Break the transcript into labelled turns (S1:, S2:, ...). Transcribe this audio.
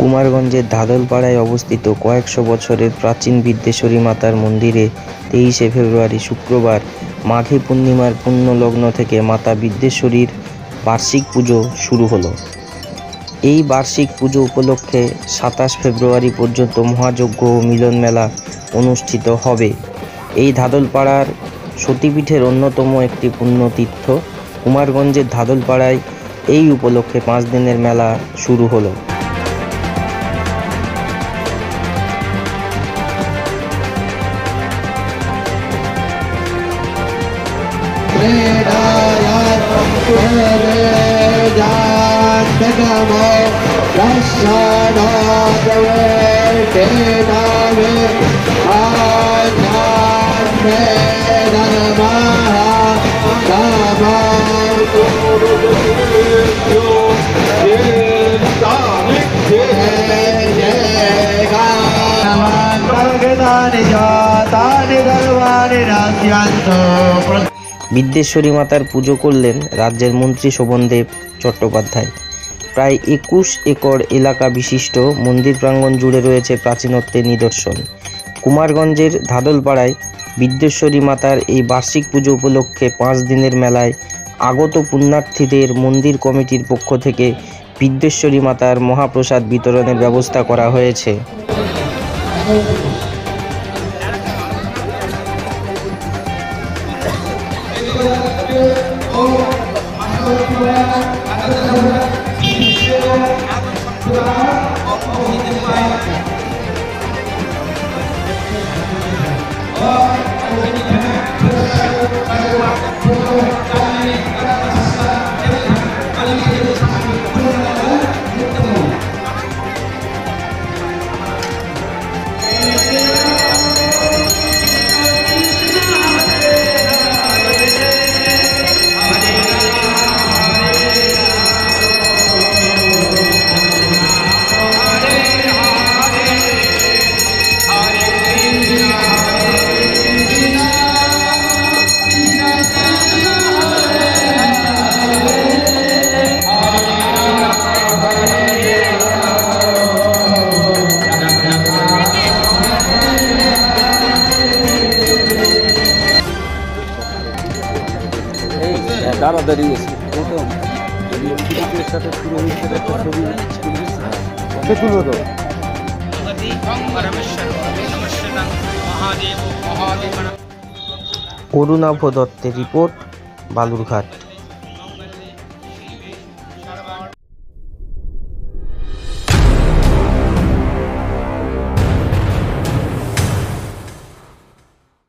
S1: কুমারগঞ্জের ধাদলপাড়ায় অবস্থিত কয়েকশো বছরের প্রাচীন বিদ্যেশ্বরী মাতার মন্দিরে 23শে ফেব্রুয়ারি শুক্রবার মাঘী পূর্ণিমার পুণ্যলগ্ন থেকে মাতা বিদ্যেশ্বরীর বার্ষিক পুজো শুরু হলো। এই বার্ষিক পুজো উপলক্ষে 27 ফেব্রুয়ারি পর্যন্ত মহাযজ্ঞ ও মিলন মেলা অনুষ্ঠিত হবে। এই ধাদলপাড়ার সতীপীঠের অন্যতম একটি পুণ্যতীর্থ কুমারগঞ্জের ধাদলপাড়ায় এই উপলক্ষে 5 দিনের মেলা শুরু হলো। বিদ্যেশ্বরী মাতার পুজো করলেন রাজ্যের মন্ত্রী শোভনদেব চট্টোপাধ্যায়। প্রায় 21 একর এলাকা বিশিষ্ট মন্দির প্রাঙ্গণ জুড়ে রয়েছে প্রাচীনত্বের নিদর্শন। কুমারগঞ্জের ধাদলপাড়ায় বিদ্যেশ্বরী মাতার এই বার্ষিক পুজো উপলক্ষে 5 দিনের মেলায় আগত পুণ্যার্থীদের মন্দির কমিটির পক্ষ থেকে বিদ্যেশ্বরী মাতার মহাপ্রসাদ বিতরণের ব্যবস্থা করা হয়েছে।
S2: দাঁড়াদাঁড়ি আছে প্রথম সাথে শুরু হয়েছে একটা ছবি তুলব তো।
S1: অরুণাভ দত্তের রিপোর্ট, বালুরঘাট।